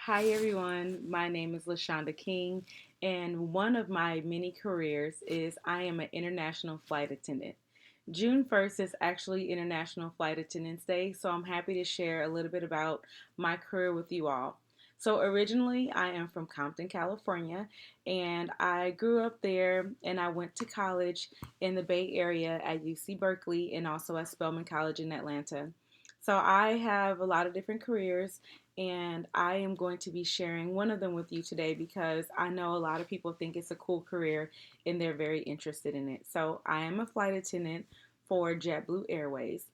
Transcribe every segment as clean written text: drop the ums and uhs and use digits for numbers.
Hi everyone, my name is LaShonda King, and one of my many careers is I am an international flight attendant. June 1st is actually International Flight Attendants Day, so I'm happy to share a little bit about my career with you all. So, originally, I am from Compton, California, and I grew up there and I went to college in the Bay Area at UC Berkeley and also at Spelman College in Atlanta. So, I have a lot of different careers and I am going to be sharing one of them with you today because I know a lot of people think it's a cool career and they're very interested in it. So, I am a flight attendant for JetBlue Airways.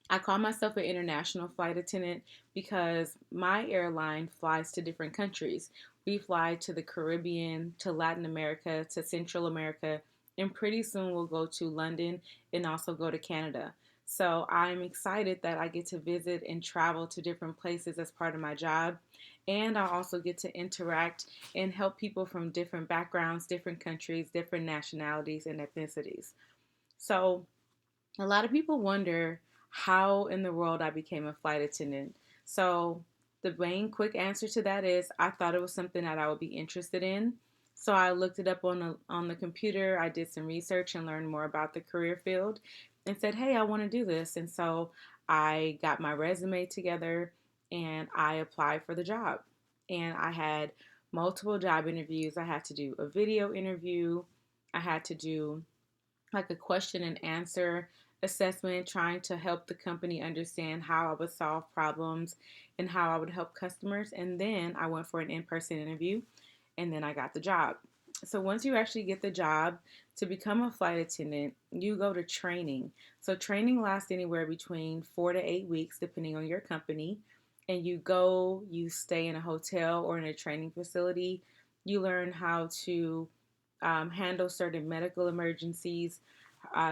I call myself an international flight attendant because my airline flies to different countries. We fly to the Caribbean, to Latin America, to Central America, and pretty soon we'll go to London and also go to Canada. So I'm excited that I get to visit and travel to different places as part of my job. And I also get to interact and help people from different backgrounds, different countries, different nationalities, and ethnicities. So a lot of people wonder how in the world I became a flight attendant. So, the main quick answer to that is I thought it was something that I would be interested in. So I looked it up on the computer. I did some research and learned more about the career field and said, "Hey, I want to do this." And so I got my resume together and I applied for the job. And I had multiple job interviews. I had to do a video interview. I had to do like a question and answer assessment, trying to help the company understand how I would solve problems and how I would help customers. And then I went for an in person interview and then I got the job. So once you actually get the job to become a flight attendant, you go to training. So training lasts anywhere between 4 to 8 weeks, depending on your company. And you stay in a hotel or in a training facility. You learn how to handle certain medical emergencies,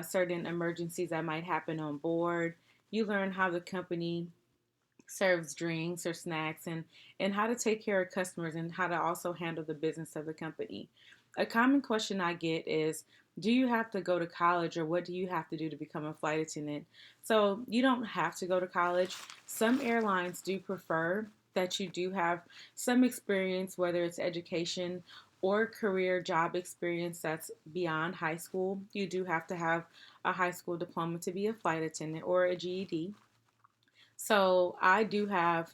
certain emergencies that might happen on board. You learn how the company serves drinks or snacks and how to take care of customers and how to also handle the business of the company. A common question I get is, do you have to go to college or what do you have to do to become a flight attendant? So you don't have to go to college. Some airlines do prefer that you do have some experience, whether it's education or career job experience that's beyond high school. You do have to have a high school diploma to be a flight attendant or a GED. So I do have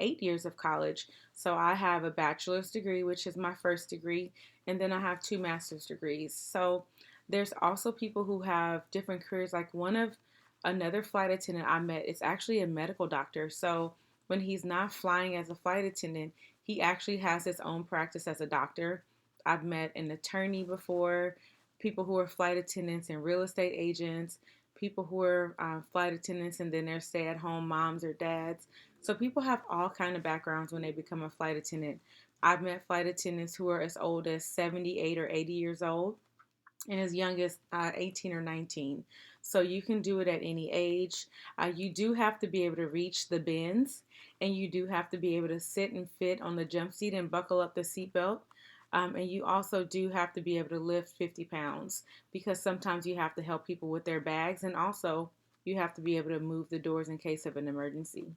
8 years of college. So I have a bachelor's degree, which is my first degree, and then I have two master's degrees. So there's also people who have different careers. Like one of another flight attendant I met is actually a medical doctor. So when he's not flying as a flight attendant, he actually has his own practice as a doctor. I've met an attorney before, people who are flight attendants and real estate agents, people who are flight attendants and then they're stay-at-home moms or dads. So people have all kind of backgrounds when they become a flight attendant. I've met flight attendants who are as old as 78 or 80 years old and as young as 18 or 19. So you can do it at any age. You do have to be able to reach the bins, and you do have to be able to sit and fit on the jump seat and buckle up the seatbelt. And you also do have to be able to lift 50 pounds because sometimes you have to help people with their bags, and also you have to be able to move the doors in case of an emergency.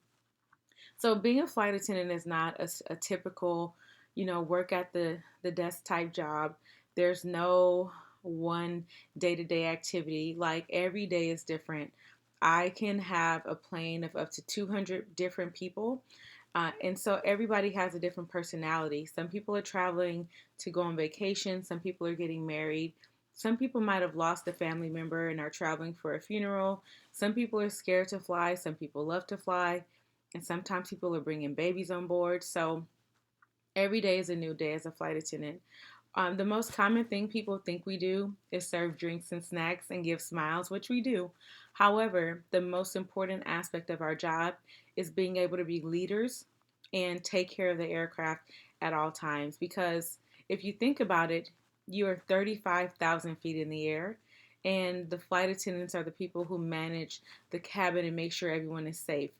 So being a flight attendant is not a typical, work at the desk type job. There's no one day-to-day activity. Like every day is different. I can have a plane of up to 200 different people. And so everybody has a different personality. Some people are traveling to go on vacation. Some people are getting married. Some people might have lost a family member and are traveling for a funeral. Some people are scared to fly. Some people love to fly. And sometimes people are bringing babies on board. So every day is a new day as a flight attendant. The most common thing people think we do is serve drinks and snacks and give smiles, which we do. However, the most important aspect of our job is being able to be leaders and take care of the aircraft at all times. Because if you think about it, you are 35,000 feet in the air, and the flight attendants are the people who manage the cabin and make sure everyone is safe.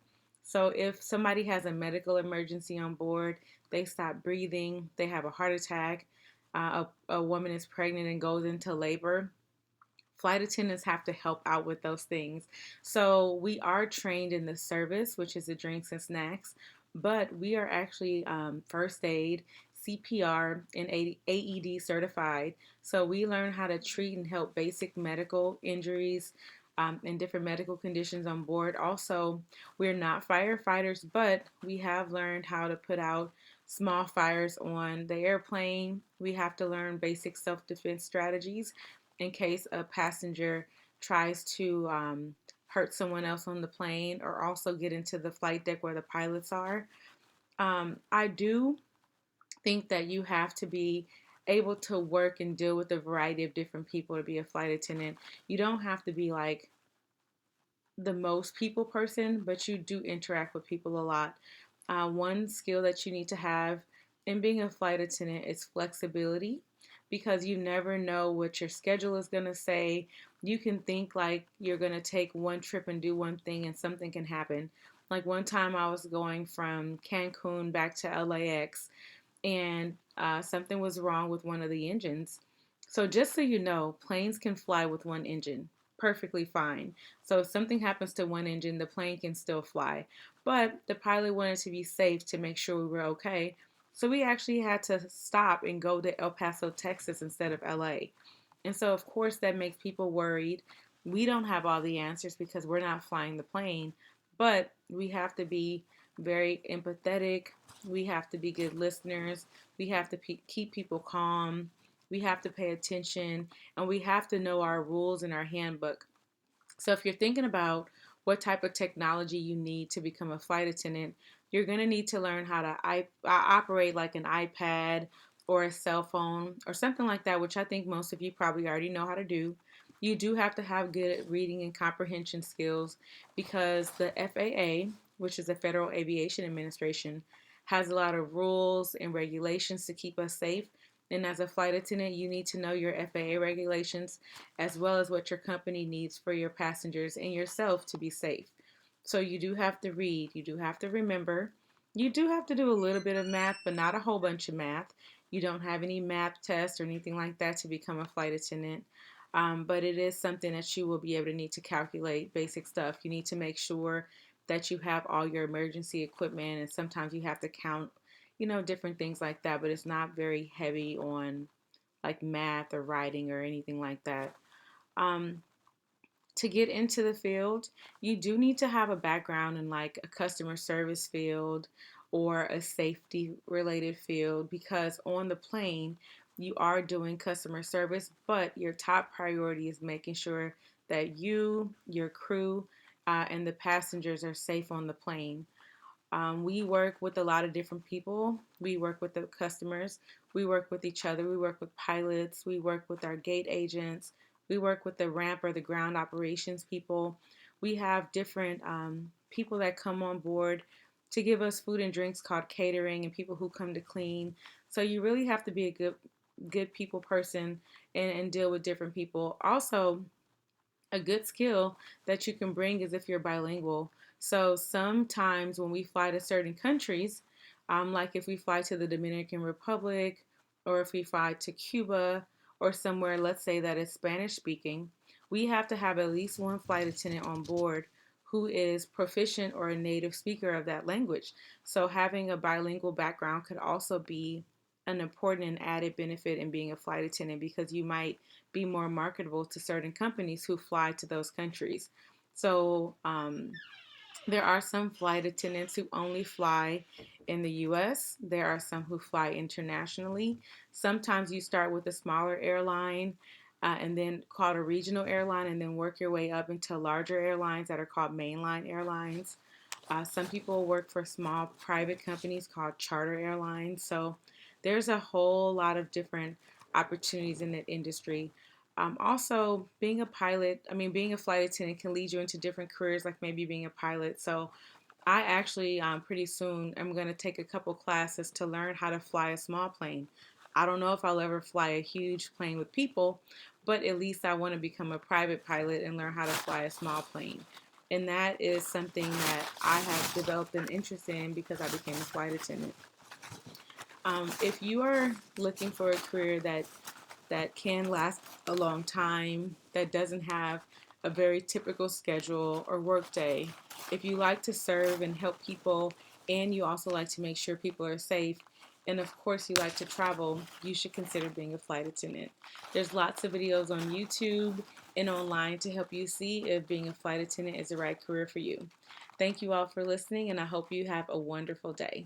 So if somebody has a medical emergency on board, they stop breathing, they have a heart attack, a woman is pregnant and goes into labor, flight attendants have to help out with those things. So we are trained in the service, which is the drinks and snacks, but we are actually first aid, CPR, and AED certified. So we learn how to treat and help basic medical injuries and different medical conditions on board. Also, we're not firefighters, but we have learned how to put out small fires on the airplane. We have to learn basic self defense strategies in case a passenger tries to hurt someone else on the plane, or also get into the flight deck where the pilots are. I do think that you have to be able to work and deal with a variety of different people to be a flight attendant. You don't have to be like the most people person, but you do interact with people a lot. One skill that you need to have in being a flight attendant is flexibility, because you never know what your schedule is going to say. You can think like you're going to take one trip and do one thing, and something can happen. Like one time I was going from Cancun back to LAX, and something was wrong with one of the engines. So, just so you know, planes can fly with one engine perfectly fine. So, if something happens to one engine, the plane can still fly. But the pilot wanted to be safe to make sure we were okay. So, we actually had to stop and go to El Paso, Texas instead of LA. And so, of course, that makes people worried. We don't have all the answers because we're not flying the plane, but we have to be very empathetic. We have to be good listeners. We have to keep people calm. We have to pay attention, and we have to know our rules and our handbook. So if you're thinking about what type of technology you need to become a flight attendant, you're going to need to learn how to operate like an iPad or a cell phone or something like that, which I think most of you probably already know how to do. You do have to have good reading and comprehension skills, because the FAA, which is the Federal Aviation Administration, has a lot of rules and regulations to keep us safe. And as a flight attendant, you need to know your FAA regulations as well as what your company needs for your passengers and yourself to be safe. So you do have to read, you do have to remember, you do have to do a little bit of math, but not a whole bunch of math. You don't have any math tests or anything like that to become a flight attendant. But it is something that you will be able to need to calculate basic stuff. You need to make sure that you have all your emergency equipment, and sometimes you have to count, different things like that, but it's not very heavy on like math or writing or anything like that. Um, to get into the field, you do need to have a background in like a customer service field or a safety related field, because on the plane, you are doing customer service, but your top priority is making sure that you, your crew, and the passengers are safe on the plane. We work with a lot of different people. We work with the customers. We work with each other. We work with pilots. We work with our gate agents. We work with the ramp or the ground operations people. We have different people that come on board to give us food and drinks called catering, and people who come to clean. So you really have to be a good people person, and deal with different people. Also, a good skill that you can bring is if you're bilingual. So sometimes when we fly to certain countries, like if we fly to the Dominican Republic, or if we fly to Cuba, or somewhere, let's say that is Spanish speaking, we have to have at least one flight attendant on board who is proficient or a native speaker of that language. So having a bilingual background could also be an important and added benefit in being a flight attendant, because you might be more marketable to certain companies who fly to those countries. So there are some flight attendants who only fly in the US. There are some who fly internationally. Sometimes you start with a smaller airline, and then called a regional airline, and then work your way up into larger airlines that are called mainline airlines. Some people work for small private companies called charter airlines. So there's a whole lot of different opportunities in that industry. Also, being a flight attendant can lead you into different careers, like maybe being a pilot. So I actually, pretty soon, I'm going to take a couple classes to learn how to fly a small plane. I don't know if I'll ever fly a huge plane with people, but at least I want to become a private pilot and learn how to fly a small plane. And that is something that I have developed an interest in because I became a flight attendant. If you are looking for a career that can last a long time, that doesn't have a very typical schedule or work day, if you like to serve and help people and you also like to make sure people are safe, and of course you like to travel, you should consider being a flight attendant. There's lots of videos on YouTube and online to help you see if being a flight attendant is the right career for you. Thank you all for listening, and I hope you have a wonderful day.